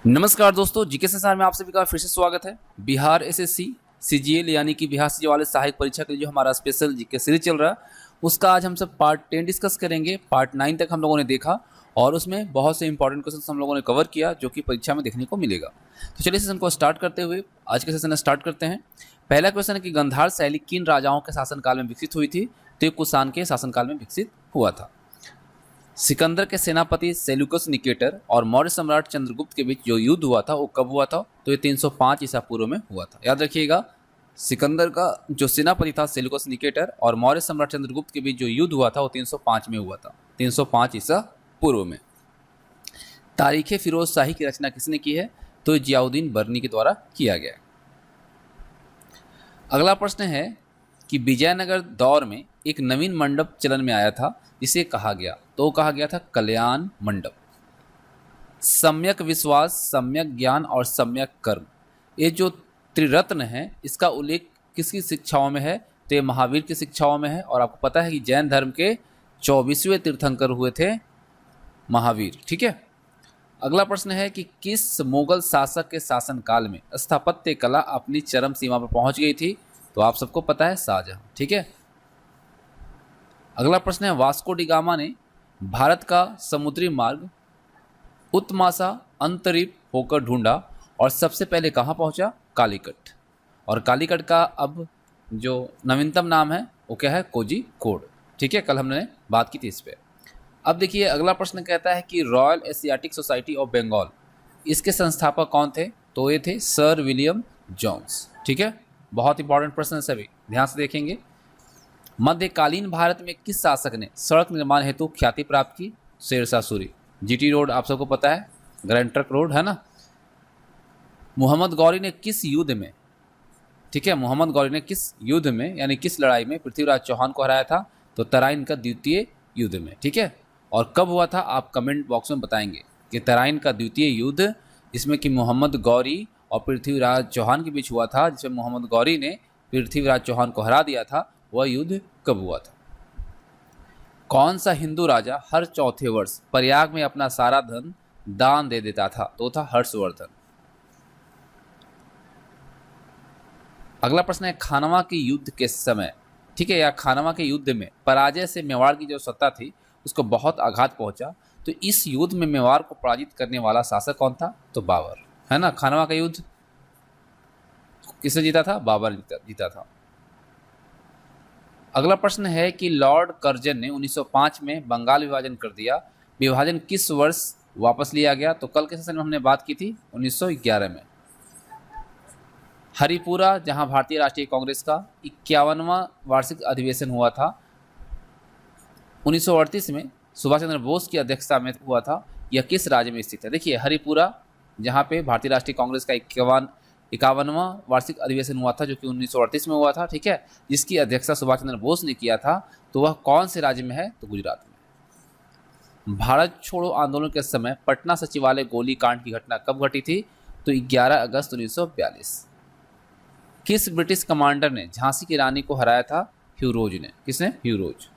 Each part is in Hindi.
नमस्कार दोस्तों, जीके संसार में आप सभी का फिर से स्वागत है। बिहार एसएससी सीजीएल यानी कि बिहार सीजी वाले सहायक परीक्षा के लिए जो हमारा स्पेशल जीके सीरीज चल रहा है उसका आज हम सब पार्ट 10 डिस्कस करेंगे। पार्ट 9 तक हम लोगों ने देखा और उसमें बहुत से इंपॉर्टेंट क्वेश्चन हम लोगों ने कवर किया जो कि परीक्षा में देखने को मिलेगा। तो चलिए सेशन को स्टार्ट करते हुए आज के सेशन स्टार्ट करते हैं। पहला क्वेश्चन है कि गांधार शैली किन राजाओं के शासनकाल में विकसित हुई थी? तो ये कुषाण के शासनकाल में विकसित हुआ था। सिकंदर के सेनापति सेल्यूकस निकेटर और मौर्य सम्राट चंद्रगुप्त के बीच जो युद्ध हुआ था वो कब हुआ था? तो ये 305 ईसा पूर्व में हुआ था। याद रखिएगा, सिकंदर का जो सेनापति था सेल्यूकस निकेटर और मौर्य सम्राट चंद्रगुप्त के बीच जो युद्ध हुआ था वो 305 में हुआ था, 305 ईसा पूर्व में। तारीख फिरोज शाही की रचना किसने की है? तो जियाउद्दीन बर्नी के द्वारा किया गया। अगला प्रश्न है कि विजयनगर दौर में एक नवीन मंडप चलन में आया था जिसे कहा गया, तो कहा गया था कल्याण मंडप। सम्यक विश्वास, सम्यक ज्ञान और सम्यक कर्म, ये जो त्रिरत्न है इसका उल्लेख किसकी शिक्षाओं में है? तो ये महावीर की शिक्षाओं में है। और आपको पता है कि जैन धर्म के 24वें तीर्थंकर हुए थे महावीर। ठीक है। अगला प्रश्न है कि किस मुगल शासक के शासनकाल में स्थापत्य कला अपनी चरम सीमा पर पहुंच गई थी? तो आप सबको पता है शाहजहां। ठीक है। अगला प्रश्न है वास्को डी गामा ने भारत का समुद्री मार्ग उत्तमासा अंतरिप होकर ढूंढा और सबसे पहले कहाँ पहुंचा? कालीकट। और कालीकट का अब जो नवीनतम नाम है वो क्या है? कोझिकोड। ठीक है, कल हमने बात की थी इस पे। अब देखिए अगला प्रश्न कहता है कि Royal Asiatic Society of Bengal, इसके संस्थापक कौन थे? तो ये थे सर विलियम जोन्स। ठीक है, बहुत इंपॉर्टेंट प्रश्न है, सभी ध्यान से देखेंगे। मध्यकालीन भारत में किस शासक ने सड़क निर्माण हेतु ख्याति प्राप्त की? शेरशाह सूरी। जीटी रोड आप सबको पता है, ग्रैंड ट्रंक रोड है ना। मोहम्मद गौरी ने किस युद्ध में, ठीक है, मोहम्मद गौरी ने किस युद्ध में यानी किस लड़ाई में पृथ्वीराज चौहान को हराया था? तो तराइन का द्वितीय युद्ध में। ठीक है। और कब हुआ था आप कमेंट बॉक्स में बताएंगे कि तराइन का द्वितीय युद्ध जिसमें कि मोहम्मद गौरी और पृथ्वीराज चौहान के बीच हुआ था, जिसमें मोहम्मद गौरी ने पृथ्वीराज चौहान को हरा दिया था, वह युद्ध कब हुआ था? कौन सा हिंदू राजा हर चौथे वर्ष प्रयाग में अपना सारा धन दान दे देता था? तो था हर्षवर्धन। अगला प्रश्न है खानवा के युद्ध के समय, ठीक है, या खानवा के युद्ध में पराजय से मेवाड़ की जो सत्ता थी उसको बहुत आघात पहुंचा, तो इस युद्ध में मेवाड़ को पराजित करने वाला शासक कौन था? तो बाबर, है ना। खानवा का युद्ध किसने जीता था? बाबर जीता था। अगला प्रश्न है कि लॉर्ड कर्जन ने 1905 में बंगाल विभाजन कर दिया, विभाजन किस वर्ष वापस लिया गया? तो कल के सेशन में हमने बात की थी 1911 में। हरिपुरा, जहां भारतीय राष्ट्रीय कांग्रेस का 51वां वार्षिक अधिवेशन हुआ था 1938 में, सुभाष चंद्र बोस की अध्यक्षता में हुआ था, यह किस राज्य में स्थित है? देखिए हरिपुरा जहां पे भारतीय राष्ट्रीय कांग्रेस का 51वां वार्षिक अधिवेशन हुआ था जो कि 1938 में हुआ था, ठीक है, जिसकी अध्यक्षता सुभाष चंद्र बोस ने किया था, तो वह कौन से राज्य में है? तो गुजरात में। भारत छोड़ो आंदोलन के समय पटना सचिवालय गोलीकांड की घटना कब घटी थी? तो 11 अगस्त 1942। किस ब्रिटिश कमांडर ने झांसी की रानी को हराया था? ह्यूरोज ने। किसने? ह्यूरोज।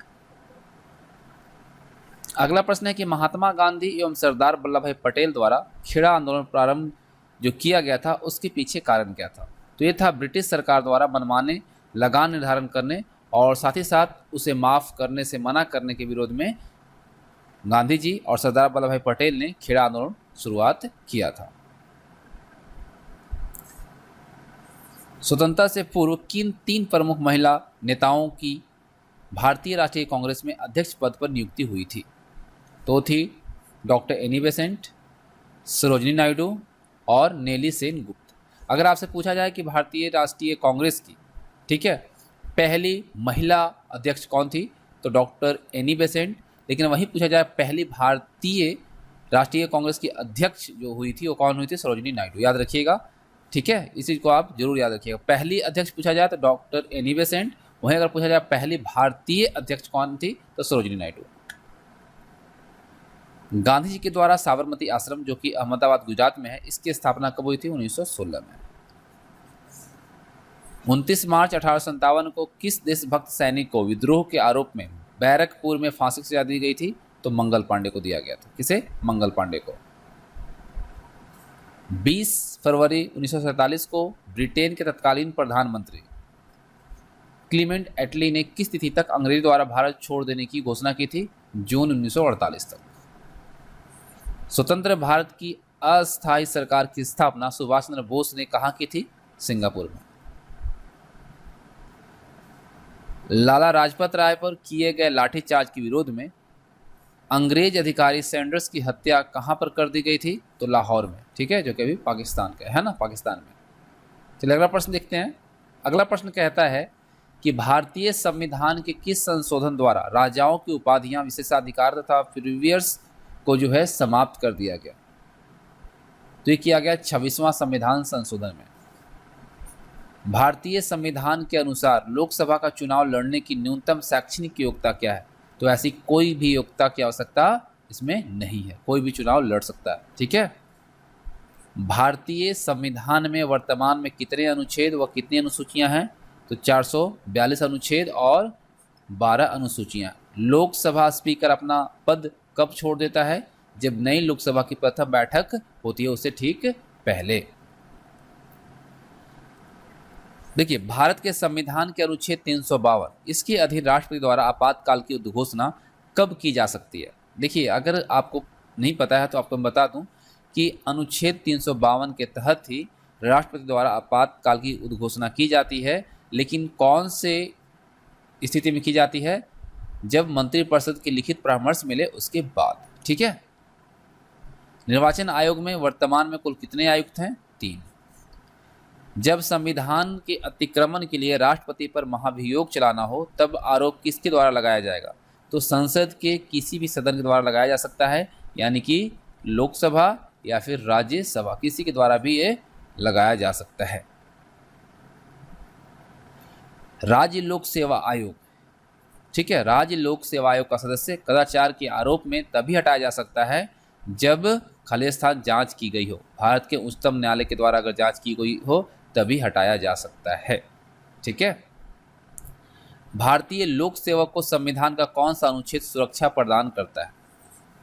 अगला प्रश्न है कि महात्मा गांधी एवं सरदार वल्लभ भाई पटेल द्वारा खेड़ा आंदोलन प्रारंभ जो किया गया था उसके पीछे कारण क्या था? तो ये था ब्रिटिश सरकार द्वारा मनमाने लगान निर्धारण करने और साथ ही साथ उसे माफ करने से मना करने के विरोध में गांधी जी और सरदार वल्लभ भाई पटेल ने खेड़ा आंदोलन शुरुआत किया था। स्वतंत्रता से पूर्व किन 3 प्रमुख महिला नेताओं की भारतीय राष्ट्रीय कांग्रेस में अध्यक्ष पद पर नियुक्ति हुई थी? तो थी doctor Annie Besant, Sarojini Naidu और नेली सेन गुप्त। अगर आपसे पूछा जाए कि भारतीय राष्ट्रीय कांग्रेस की, ठीक है, पहली महिला अध्यक्ष कौन थी? तो डॉक्टर एनी बेसेंट। लेकिन वहीं पूछा जाए पहली भारतीय राष्ट्रीय कांग्रेस की अध्यक्ष जो हुई थी वो कौन हुई थी? सरोजिनी नायडू। याद रखिएगा, ठीक है, इस चीज़ को आप जरूर याद रखिएगा। पहली अध्यक्ष पूछा जाए तो डॉक्टर एनी बेसेंट, वहीं अगर पूछा जाए पहली भारतीय अध्यक्ष कौन थी? तो सरोजिनी नायडू। गांधी जी के द्वारा साबरमती आश्रम जो कि अहमदाबाद गुजरात में है, इसकी स्थापना कब हुई थी? 1916 में। 29 मार्च 1857 को किस देशभक्त सैनिक को विद्रोह के आरोप में बैरकपुर में फांसी की सजा दी गई थी? तो मंगल पांडे को दिया गया था। किसे? मंगल पांडे को। 20 फरवरी 1947 को ब्रिटेन के तत्कालीन प्रधानमंत्री क्लीमेंट एटली ने किस तिथि तक अंग्रेज द्वारा भारत छोड़ देने की घोषणा की थी? जून 1948 तक। स्वतंत्र भारत की अस्थायी सरकार की स्थापना सुभाष चंद्र बोस ने कहाँ की थी? सिंगापुर में। लाला लाजपत राय पर किए गए लाठीचार्ज के विरोध में अंग्रेज अधिकारी सैंडर्स की हत्या कहाँ पर कर दी गई थी? तो लाहौर में, ठीक है, जो कि अभी पाकिस्तान का है ना, पाकिस्तान में। चलिए अगला प्रश्न देखते हैं। अगला प्रश्न कहता है कि भारतीय संविधान के किस संशोधन द्वारा राजाओं की उपाधियां, विशेषाधिकार तथा प्रिविलियर्स को जो है समाप्त कर दिया गया? तो ये किया गया 26वां संविधान संशोधन में। भारतीय संविधान के अनुसार लोकसभा का चुनाव लड़ने की न्यूनतम शैक्षणिक योग्यता क्या है? तो ऐसी कोई भी योग्यता की आवश्यकता इसमें नहीं है, कोई भी चुनाव लड़ सकता है, ठीक है। भारतीय संविधान में वर्तमान में कितने अनुच्छेद व कितनी अनुसूचियां हैं? तो 442 अनुच्छेद और 12 अनुसूचियां। लोकसभा स्पीकर अपना पद कब छोड़ देता है? जब नई लोकसभा की प्रथम बैठक होती है, उससे ठीक पहले। देखिए, भारत के संविधान के अनुच्छेद 352, इसके अधीन राष्ट्रपति द्वारा आपातकाल की उद्घोषणा कब की जा सकती है? देखिए, अगर आपको नहीं पता है तो आपको मैं बता दूं कि अनुच्छेद 352 के तहत ही राष्ट्रपति द्वारा आपातकाल की उद्घोषणा की जाती है, लेकिन कौन से स्थिति में की जाती है? जब मंत्रिपरिषद के लिखित परामर्श मिले उसके बाद, ठीक है। निर्वाचन आयोग में वर्तमान में कुल कितने आयुक्त हैं? 3। जब संविधान के अतिक्रमण के लिए राष्ट्रपति पर महाभियोग चलाना हो तब आरोप किसके द्वारा लगाया जाएगा? तो संसद के किसी भी सदन के द्वारा लगाया जा सकता है, यानी कि लोकसभा या फिर राज्यसभा, किसी के द्वारा भी ये लगाया जा सकता है। राज्य लोक सेवा आयोग, ठीक है, राज्य लोक सेवा आयोग का सदस्य कदाचार के आरोप में तभी हटाया जा सकता है जब खालिस्तान जांच की गई हो। भारत के उच्चतम न्यायालय के द्वारा अगर जांच की गई हो तभी हटाया जा सकता है, ठीक है। भारतीय लोक सेवक को संविधान का कौन सा अनुच्छेद सुरक्षा प्रदान करता है?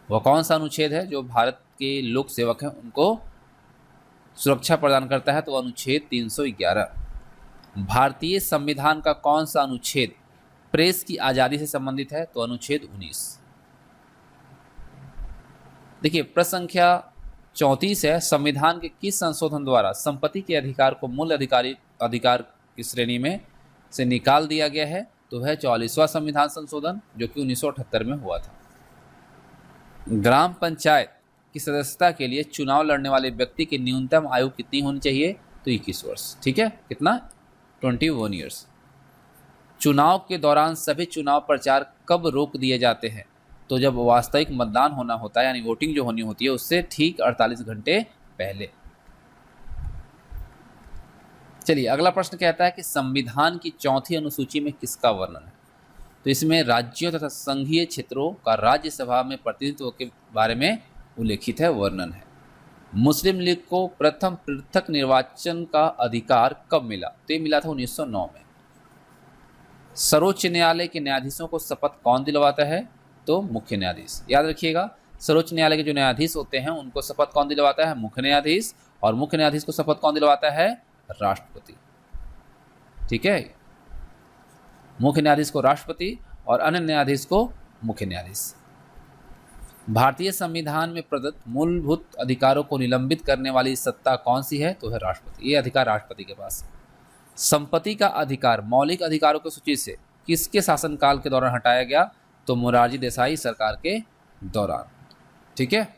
वह कौन सा अनुच्छेद है जो भारत के लोक सेवक हैं उनको सुरक्षा प्रदान करता है? तो अनुच्छेद 311। भारतीय संविधान का कौन सा अनुच्छेद प्रेस की आज़ादी से संबंधित है? तो अनुच्छेद 19। देखिए, प्रश्न संख्या 34 है, संविधान के किस संशोधन द्वारा संपत्ति के अधिकार को मूल अधिकार की श्रेणी में से निकाल दिया गया है? तो है 44वां संविधान संशोधन, जो कि 1978 में हुआ था। ग्राम पंचायत की सदस्यता के लिए चुनाव लड़ने वाले व्यक्ति की न्यूनतम आयु कितनी होनी चाहिए? तो 21 वर्ष, ठीक है। कितना? 21 ईयर्स। चुनाव के दौरान सभी चुनाव प्रचार कब रोक दिए जाते हैं? तो जब वास्तविक मतदान होना होता है, यानी वोटिंग जो होनी होती है, उससे ठीक 48 घंटे पहले। चलिए अगला प्रश्न कहता है कि संविधान की चौथी अनुसूची में किसका वर्णन है? तो इसमें राज्यों तथा संघीय क्षेत्रों का राज्यसभा में प्रतिनिधित्व के बारे में उल्लेखित है, वर्णन है। मुस्लिम लीग को प्रथम पृथक निर्वाचन का अधिकार कब मिला? तो ये मिला था 1909 में। सर्वोच्च न्यायालय के न्यायाधीशों को शपथ कौन दिलवाता है? तो मुख्य न्यायाधीश। याद रखिएगा, सर्वोच्च न्यायालय के जो न्यायाधीश होते हैं उनको शपथ कौन दिलवाता है? मुख्य न्यायाधीश। और मुख्य न्यायाधीश को शपथ कौन दिलवाता है? राष्ट्रपति, ठीक है। मुख्य न्यायाधीश को राष्ट्रपति और अन्य न्यायाधीश को मुख्य न्यायाधीश। भारतीय संविधान में प्रदत्त मूलभूत अधिकारों को निलंबित करने वाली सत्ता कौन सी है? तो है राष्ट्रपति। ये अधिकार राष्ट्रपति के पास है। संपत्ति का अधिकार मौलिक अधिकारों की सूची से किसके शासनकाल के दौरान हटाया गया? तो मोरारजी देसाई सरकार के दौरान, ठीक है।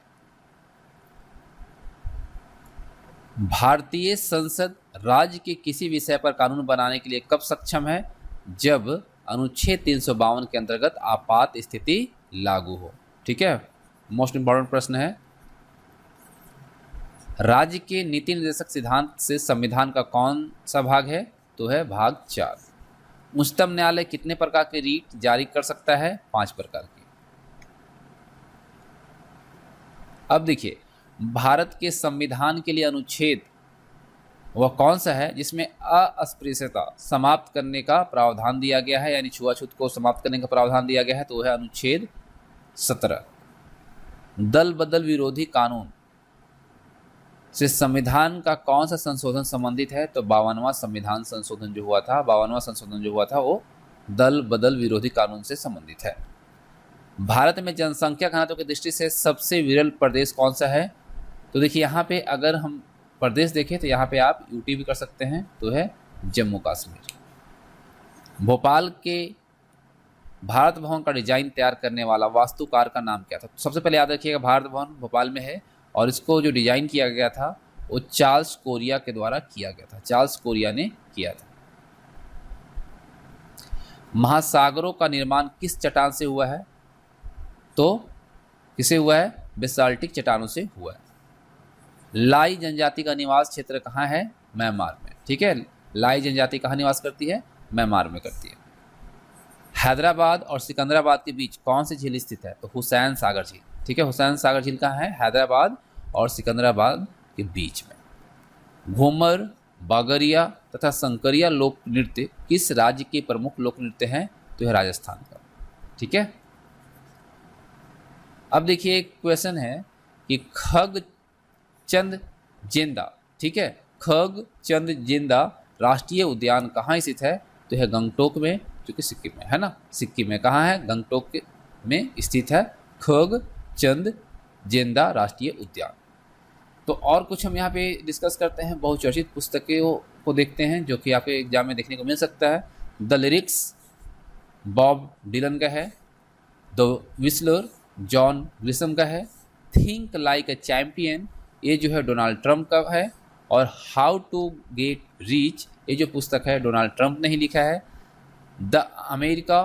भारतीय संसद राज्य के किसी विषय पर कानून बनाने के लिए कब सक्षम है? जब अनुच्छेद 352 के अंतर्गत आपात स्थिति लागू हो, ठीक है। मोस्ट इंपॉर्टेंट प्रश्न है। राज्य के नीति निर्देशक सिद्धांत से संविधान का कौन सा भाग है? तो है भाग 4। उच्चतम न्यायालय कितने प्रकार के रीट जारी कर सकता है? 5 प्रकार की। अब देखिए, भारत के संविधान के लिए अनुच्छेद वह कौन सा है जिसमें अस्पृश्यता समाप्त करने का प्रावधान दिया गया है, यानी छुआछूत को समाप्त करने का प्रावधान दिया गया है? तो है अनुच्छेद 17। दल बदल विरोधी कानून से संविधान का कौन सा संशोधन संबंधित है? तो 52वां संविधान संशोधन जो हुआ था, 52वां संशोधन जो हुआ था वो दल बदल विरोधी कानून से संबंधित है। भारत में जनसंख्या घनत्व की दृष्टि से सबसे विरल प्रदेश कौन सा है? तो देखिए यहाँ पे अगर हम प्रदेश देखें तो यहाँ पे आप यूटी भी कर सकते हैं, तो है जम्मू कश्मीर। भोपाल के भारत भवन का डिजाइन तैयार करने वाला वास्तुकार का नाम क्या था? तो सबसे पहले याद रखिएगा भारत भवन भोपाल में है और इसको जो डिजाइन किया गया था वो चार्ल्स कोरिया के द्वारा किया गया था, चार्ल्स कोरिया ने किया था। महासागरों का निर्माण किस चट्टान से हुआ है? तो किसे हुआ है? बेसाल्टिक चट्टानों से हुआ है। लाई जनजाति का निवास क्षेत्र कहाँ है? म्यांमार में। ठीक है, लाई जनजाति कहाँ निवास करती है? म्यांमार में करती है। हैदराबाद और सिकंदराबाद के बीच कौन सी झील स्थित है? तो हुसैन सागर झील। ठीक है, हुसैन सागर झील कहाँ है? हैदराबाद और सिकंदराबाद के बीच में। घूमर, बागरिया तथा संकरिया लोक नृत्य किस राज्य के प्रमुख लोक नृत्य हैं? तो यह राजस्थान का। ठीक है, अब देखिए एक क्वेश्चन है कि खग चंद जेंदा, ठीक है, खग चंद जेंदा राष्ट्रीय उद्यान कहाँ स्थित है? तो यह गंगटोक में, जो कि सिक्किम में है ना। सिक्किम में कहाँ है? गंगटोक में स्थित है खग चंद जेंदा राष्ट्रीय उद्यान। तो और कुछ हम यहाँ पे डिस्कस करते हैं, बहुचर्चित पुस्तकों को देखते हैं जो कि आपके एग्जाम में देखने को मिल सकता है। द लिरिक्स बॉब डिलन का है, द विस्लर जॉन ग्रिसम का है, थिंक लाइक अ चैंपियन ये जो है डोनाल्ड ट्रंप का है, और हाउ टू गेट रिच ये जो पुस्तक है डोनाल्ड ट्रंप ने ही लिखा है। द अमेरिका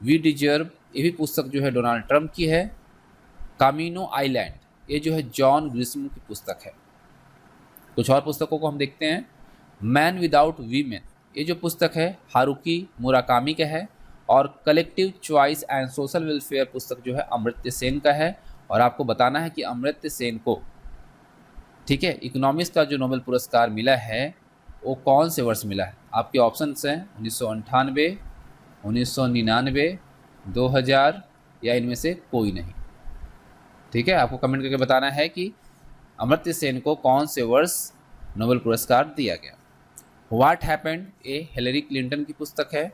वी डिजर्व ये भी पुस्तक जो है डोनाल्ड ट्रंप की है। कामिनो आइलैंड ये जो है जॉन ग्रिसम की पुस्तक है। कुछ और पुस्तकों को हम देखते हैं। मैन विदाउट वीमेन ये जो पुस्तक है हारुकी मुराकामी का है, और collective choice and social welfare पुस्तक जो है अमर्त्य सेन का है। और आपको बताना है कि अमर्त्य सेन को, ठीक है, इकोनॉमिक्स का जो नोबेल पुरस्कार मिला है वो कौन से वर्ष मिला है? आपके ऑप्शंस हैं 1998, 1999, 2000 या इनमें से कोई नहीं। ठीक है, आपको कमेंट करके बताना है कि अमर्त्य सेन को कौन से वर्ष नोबेल पुरस्कार दिया गया। व्हाट हैपेंड ये हिलरी क्लिंटन की पुस्तक है।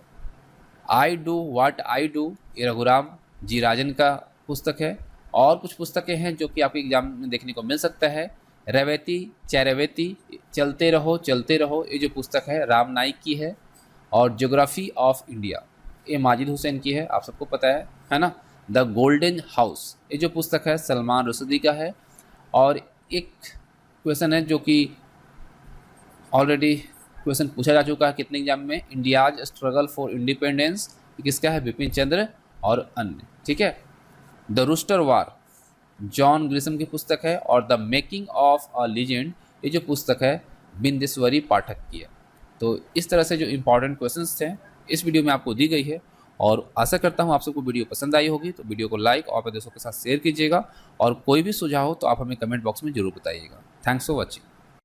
I do what I do ये रघुराम जी राजन का पुस्तक है। और कुछ पुस्तकें हैं जो कि आपके एग्जाम में देखने को मिल सकता है। रेवती चैरेवती चलते रहो ये जो पुस्तक है राम नाईक की है। और ज्योग्राफी ऑफ इंडिया ये माजिद हुसैन की है, आप सबको पता है ना। द गोल्डन हाउस ये जो पुस्तक है सलमान रुश्दी का है। और एक क्वेश्चन है जो कि ऑलरेडी क्वेश्चन पूछा जा चुका है कितने एग्जाम में, इंडियाज स्ट्रगल फॉर इंडिपेंडेंस किसका है? बिपिन चंद्र और अन्य। ठीक है, द रूस्टर वार जॉन ग्रिसम की पुस्तक है। और the making of a legend ये जो पुस्तक है बिंदेश्वरी पाठक की है। तो इस तरह से जो इंपॉर्टेंट क्वेश्चंस थे इस वीडियो में आपको दी गई है, और आशा करता हूँ आप सबको वीडियो पसंद आई होगी। तो वीडियो को लाइक और अपने दोस्तों के साथ शेयर कीजिएगा, और कोई भी सुझाव हो तो आप हमें कमेंट बॉक्स में जरूर बताइएगा। Thanks for watching.